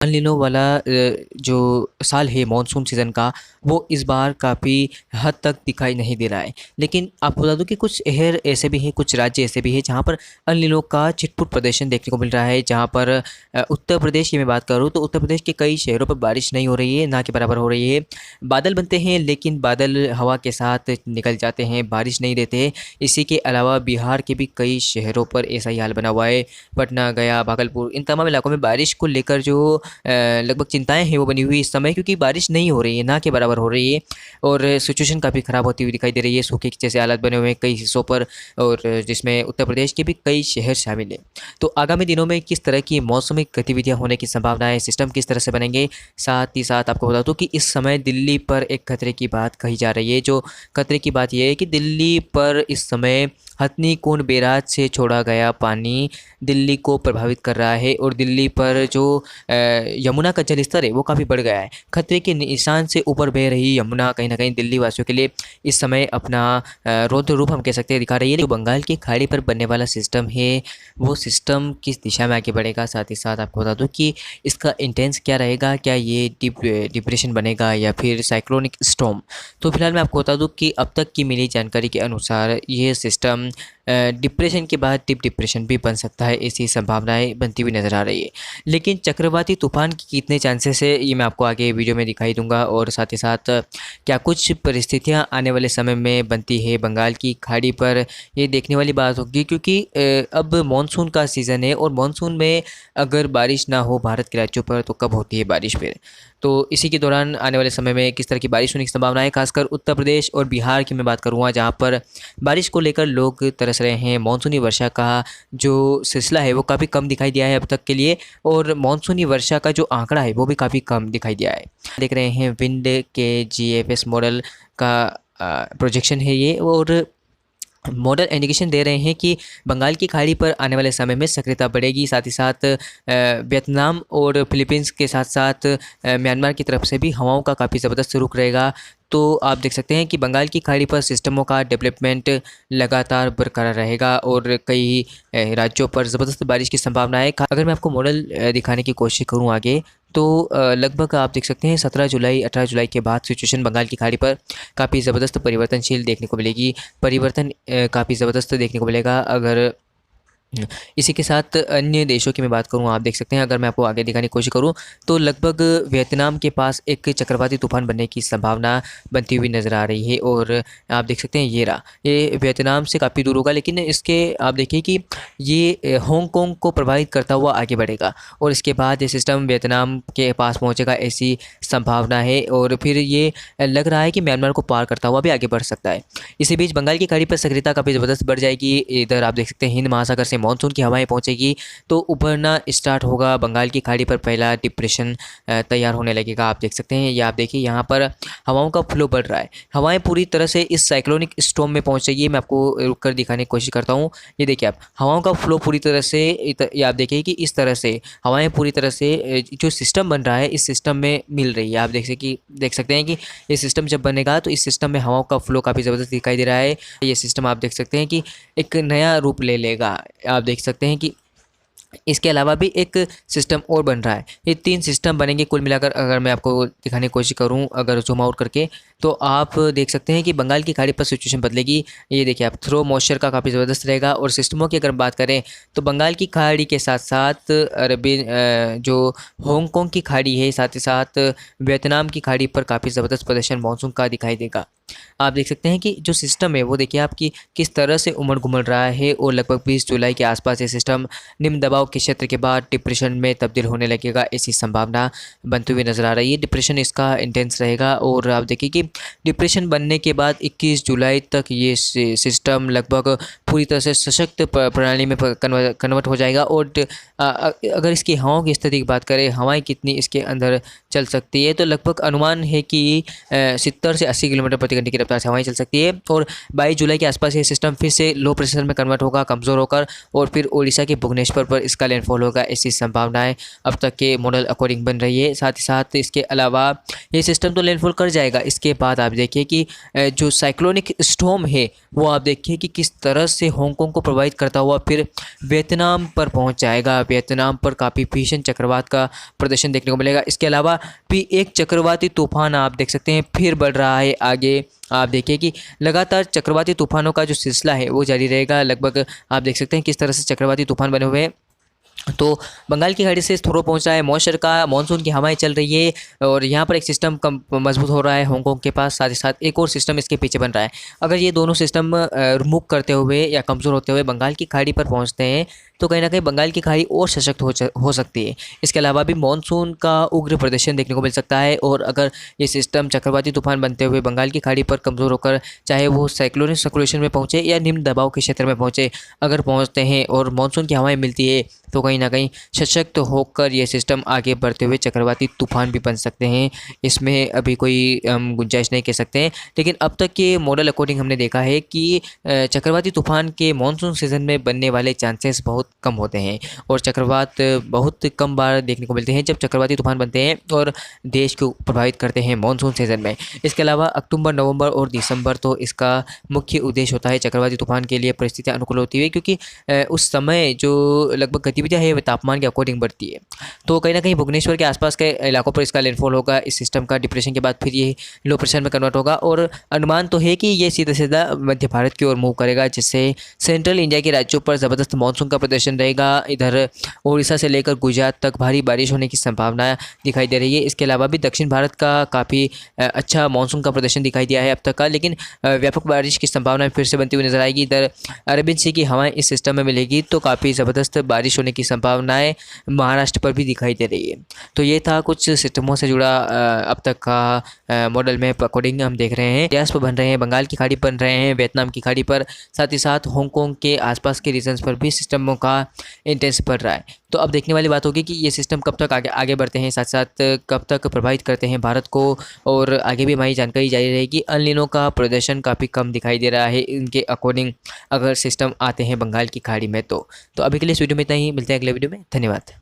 अनलिनो वाला जो साल है मानसून सीज़न का, वो इस बार काफ़ी हद तक दिखाई नहीं दे रहा है। लेकिन आपको बता दूं कि कुछ शहर ऐसे भी हैं, कुछ राज्य ऐसे भी हैं जहां पर अनलिनो का छिटपुट प्रदर्शन देखने को मिल रहा है। जहां पर उत्तर प्रदेश की मैं बात करूं तो उत्तर प्रदेश के कई शहरों पर बारिश नहीं हो रही है, ना के बराबर हो रही है। बादल बनते हैं लेकिन बादल हवा के साथ निकल जाते हैं, बारिश नहीं देते। इसी के अलावा बिहार के भी कई शहरों पर ऐसा ही हाल बना हुआ है। पटना, गया, भागलपुर, इन तमाम इलाकों में बारिश को लेकर जो लगभग चिंताएं हैं वो बनी हुई इस समय, क्योंकि बारिश नहीं हो रही है, ना के बराबर हो रही है। और सिचुएशन काफ़ी ख़राब होती हुई दिखाई दे रही है। सूखे के जैसे हालात बने हुए हैं कई हिस्सों पर, और जिसमें उत्तर प्रदेश के भी कई शहर शामिल हैं। तो आगामी दिनों में किस तरह की मौसमी गतिविधियां होने की संभावना है, सिस्टम किस तरह से बनेंगे, साथ ही साथ आपको बता दूं कि इस समय दिल्ली पर एक खतरे की बात कही जा रही है। जो खतरे की बात यह है कि दिल्ली पर इस समय हथनीकुंड बैराज से छोड़ा गया पानी दिल्ली को प्रभावित कर रहा है, और दिल्ली पर जो यमुना का जलस्तर है वो काफ़ी बढ़ गया है। खतरे के निशान से ऊपर बह रही यमुना कहीं ना कहीं दिल्ली वासियों के लिए इस समय अपना रौद्र रूप हम कह सकते हैं दिखा रही है। जो बंगाल की खाड़ी पर बनने वाला सिस्टम है वो सिस्टम किस दिशा में आगे बढ़ेगा, साथ ही साथ आपको बता दूं कि इसका इंटेंस क्या रहेगा, क्या ये डिप्रेशन बनेगा या फिर साइक्लोनिक स्टॉर्म। तो फिलहाल मैं आपको बता दूं कि अब तक की मिली जानकारी के अनुसार ये सिस्टम डिप्रेशन के बाद डीप डिप्रेशन भी बन सकता है, ऐसी संभावनाएं बनती हुई नज़र आ रही है। लेकिन चक्रवाती तूफान की कितने चांसेस है ये मैं आपको आगे वीडियो में दिखाई दूंगा, और साथ ही साथ क्या कुछ परिस्थितियां आने वाले समय में बनती है बंगाल की खाड़ी पर, ये देखने वाली बात होगी। क्योंकि अब मानसून का सीज़न है, और मानसून में अगर बारिश ना हो भारत के राज्यों पर तो कब होती है बारिश फिर। तो इसी के दौरान आने वाले समय में किस तरह की बारिश होने की संभावना है, खासकर उत्तर प्रदेश और बिहार की मैं बात करूँगा, जहाँ पर बारिश को लेकर लोग तरस रहे हैं। मानसूनी वर्षा का जो सिलसिला है वो काफ़ी कम दिखाई दिया है अब तक के लिए, और मानसूनी वर्षा का जो आंकड़ा है वो भी काफ़ी कम दिखाई दिया है। देख रहे हैं विंड के जीएफएस मॉडल का प्रोजेक्शन है ये, और मॉडल इंडिकेशन दे रहे हैं कि बंगाल की खाड़ी पर आने वाले समय में सक्रियता बढ़ेगी। साथ ही साथ वियतनाम और फिलीपींस के साथ साथ म्यांमार की तरफ से भी हवाओं का काफ़ी ज़बरदस्त रुख रहेगा। तो आप देख सकते हैं कि बंगाल की खाड़ी पर सिस्टमों का डेवलपमेंट लगातार बरकरार रहेगा, और कई राज्यों पर ज़बरदस्त बारिश की संभावना है। अगर मैं आपको मॉडल दिखाने की कोशिश करूं आगे, तो लगभग आप देख सकते हैं 17 जुलाई 18 जुलाई के बाद सिचुएशन बंगाल की खाड़ी पर काफ़ी ज़बरदस्त परिवर्तनशील देखने को मिलेगी। परिवर्तन काफ़ी ज़बरदस्त देखने को मिलेगा। अगर इसी के साथ अन्य देशों की मैं बात करूं, आप देख सकते हैं, अगर मैं आपको आगे दिखाने की कोशिश करूं तो लगभग वियतनाम के पास एक चक्रवाती तूफान बनने की संभावना बनती हुई नज़र आ रही है। और आप देख सकते हैं ये वियतनाम से काफ़ी दूर होगा, लेकिन इसके आप देखिए कि ये हांगकांग को प्रभावित करता हुआ आगे बढ़ेगा, और इसके बाद ये सिस्टम वियतनाम के पास पहुँचेगा, ऐसी संभावना है। और फिर ये लग रहा है कि म्यांमार को पार करता हुआ भी आगे बढ़ सकता है। इसी बीच बंगाल की खाड़ी पर सक्रियता काफ़ी ज़बरदस्त बढ़ जाएगी। इधर आप देख सकते हैं हिंद महासागर से मानसून की हवाएं पहुंचेगी, तो उभरना स्टार्ट होगा। बंगाल की खाड़ी पर पहला डिप्रेशन तैयार होने लगेगा। आप देख सकते हैं, या आप देखिए यहाँ पर हवाओं का फ्लो बढ़ रहा है। हवाएं पूरी तरह से इस साइक्लोनिक स्टॉर्म में पहुंचेगी। मैं आपको रुक कर दिखाने की कोशिश करता हूँ। ये देखिए आप, हवाओं का फ्लो पूरी तरह से ये आप देखिए कि इस तरह से हवाएं पूरी तरह से जो सिस्टम बन रहा है इस सिस्टम में मिल रही है। आप देख सकते हैं कि ये सिस्टम जब बनेगा तो इस सिस्टम में हवाओं का फ्लो काफ़ी ज़बरदस्त दिखाई दे रहा है। ये सिस्टम आप देख सकते हैं कि एक नया रूप ले लेगा। आप देख सकते हैं कि इसके अलावा भी एक सिस्टम और बन रहा है। ये 3 सिस्टम बनेंगे कुल मिलाकर। अगर मैं आपको दिखाने की कोशिश करूं, अगर जूम आउट करके, तो आप देख सकते हैं कि बंगाल की खाड़ी पर सिचुएशन बदलेगी। ये देखिए आप, थ्रो मॉइस्चर का काफ़ी ज़बरदस्त रहेगा। और सिस्टमों की अगर बात करें तो बंगाल की खाड़ी के साथ साथ अरबी जो हांगकांग की खाड़ी है, साथ ही साथ वियतनाम की खाड़ी पर काफ़ी ज़बरदस्त प्रदर्शन मानसून का दिखाई देगा। आप देख सकते हैं कि जो सिस्टम है वो देखिए आपकी किस तरह से उमड़ घुमड़ रहा है, और लगभग 20 जुलाई के आसपास ये सिस्टम निम्न दबाव के क्षेत्र के बाद डिप्रेशन में तब्दील होने लगेगा, ऐसी संभावना बनती हुई नज़र आ रही है। डिप्रेशन इसका इंटेंस रहेगा, और आप देखिए कि डिप्रेशन बनने के बाद 21 जुलाई तक ये सिस्टम लगभग पूरी तरह से सशक्त प्रणाली में कन्वर्ट हो जाएगा। और अगर इसकी हवाओं की स्थिति की बात करें, हवाएं कितनी इसके अंदर चल सकती है, तो लगभग अनुमान है कि 70 से 80 किलोमीटर प्रति घंटे की रफ्तार से हवाएं चल सकती है। और 22 जुलाई के आसपास ये सिस्टम फिर से लो प्रेशर में कन्वर्ट होगा, कमज़ोर होकर, और फिर उड़ीसा के भुवनेश्वर पर इसका लैंडफॉल होगा, ऐसी संभावनाएं अब तक के मॉडल अकॉर्डिंग बन रही है। साथ ही साथ इसके अलावा ये सिस्टम तो लैंडफॉल कर जाएगा, इसके बाद आप देखिए कि जो साइक्लोनिक स्टॉर्म है वो आप देखिए कि किस तरह से हांगकांग को प्रभावित करता हुआ फिर वियतनाम पर पहुंच जाएगा। वियतनाम पर काफ़ी भीषण चक्रवात का प्रदर्शन देखने को मिलेगा। इसके अलावा भी एक चक्रवाती तूफान आप देख सकते हैं फिर बढ़ रहा है आगे। आप देखिए कि लगातार चक्रवाती तूफानों का जो सिलसिला है वो जारी रहेगा। लगभग आप देख सकते हैं किस तरह से चक्रवाती तूफान बने हुए हैं। तो बंगाल की खाड़ी से थोड़ा पहुंच रहा है मॉइस्चर का, मानसून की हवाएं चल रही है और यहाँ पर एक सिस्टम कम मजबूत हो रहा है हांगकांग के पास, साथ ही साथ एक और सिस्टम इसके पीछे बन रहा है। अगर ये दोनों सिस्टम रिमूव करते हुए या कमज़ोर होते हुए बंगाल की खाड़ी पर पहुँचते हैं तो कहीं ना कहीं बंगाल की खाड़ी और सशक्त हो सकती है। इसके अलावा भी मानसून का उग्र प्रदर्शन देखने को मिल सकता है और अगर ये सिस्टम चक्रवाती तूफान बनते हुए बंगाल की खाड़ी पर कमज़ोर होकर चाहे वो साइक्लोनिक सर्कुलेशन में पहुँचे या निम्न दबाव के क्षेत्र में पहुँचे, अगर पहुँचते हैं और मानसून की हवाएं मिलती है तो कहीं ना कहीं सशक्त होकर ये सिस्टम आगे बढ़ते हुए चक्रवाती तूफान भी बन सकते हैं। इसमें अभी कोई हम गुंजाइश नहीं कह सकते हैं, लेकिन अब तक के मॉडल अकॉर्डिंग हमने देखा है कि चक्रवाती तूफान के मानसून सीजन में बनने वाले चांसेस बहुत कम होते हैं और चक्रवात बहुत कम बार देखने को मिलते हैं जब चक्रवाती तूफान बनते हैं और देश को प्रभावित करते हैं मानसून सीजन में। इसके अलावा अक्टूबर, नवंबर और दिसंबर तो इसका मुख्य उद्देश्य होता है चक्रवाती तूफान के लिए परिस्थितियाँ अनुकूल होती है, क्योंकि उस समय जो लगभग गतिविधियाँ है वह तापमान के अकॉर्डिंग बढ़ती है। तो कहीं ना कहीं भुवनेश्वर के आसपास के इलाकों पर इसका लैंडफॉल होगा। इस सिस्टम का डिप्रेशन के बाद फिर ये लो प्रेशर में कन्वर्ट होगा और अनुमान तो है कि ये सीधा सीधा मध्य भारत की ओर मूव करेगा, जिससे सेंट्रल इंडिया के राज्यों पर ज़बरदस्त मानसून का प्रदर्शन रहेगा। इधर उड़ीसा से लेकर गुजरात तक भारी बारिश होने की संभावना दिखाई दे रही है। इसके अलावा भी दक्षिण भारत का काफ़ी अच्छा मानसून का प्रदर्शन दिखाई दिया है अब तक का, लेकिन व्यापक बारिश की संभावना फिर से बनती हुई नजर आएगी। इधर अरबियन सी की हवाएं इस सिस्टम में मिलेगी तो काफ़ी ज़बरदस्त बारिश होने की संभावनाएं महाराष्ट्र पर भी दिखाई दे रही है। तो ये था कुछ सिस्टमों से जुड़ा अब तक का मॉडल मैप अकॉर्डिंग हम देख रहे हैं। गैस पर बन रहे हैं, बंगाल की खाड़ी बन रहे हैं, वियतनाम की खाड़ी पर, साथ ही साथ हांगकांग के आसपास के रीजन्स पर भी सिस्टमों का इंटेंस बढ़ रहा है। तो अब देखने वाली बात होगी कि ये सिस्टम कब तक आगे बढ़ते हैं, साथ साथ कब तक प्रभावित करते हैं भारत को, और आगे भी हमारी जानकारी जारी रहेगी। अल नीनो का प्रदर्शन काफ़ी कम दिखाई दे रहा है इनके अकॉर्डिंग अगर सिस्टम आते हैं बंगाल की खाड़ी में। तो अभी के लिए इस वीडियो में इतना ही, मिलते हैं अगले वीडियो में। धन्यवाद।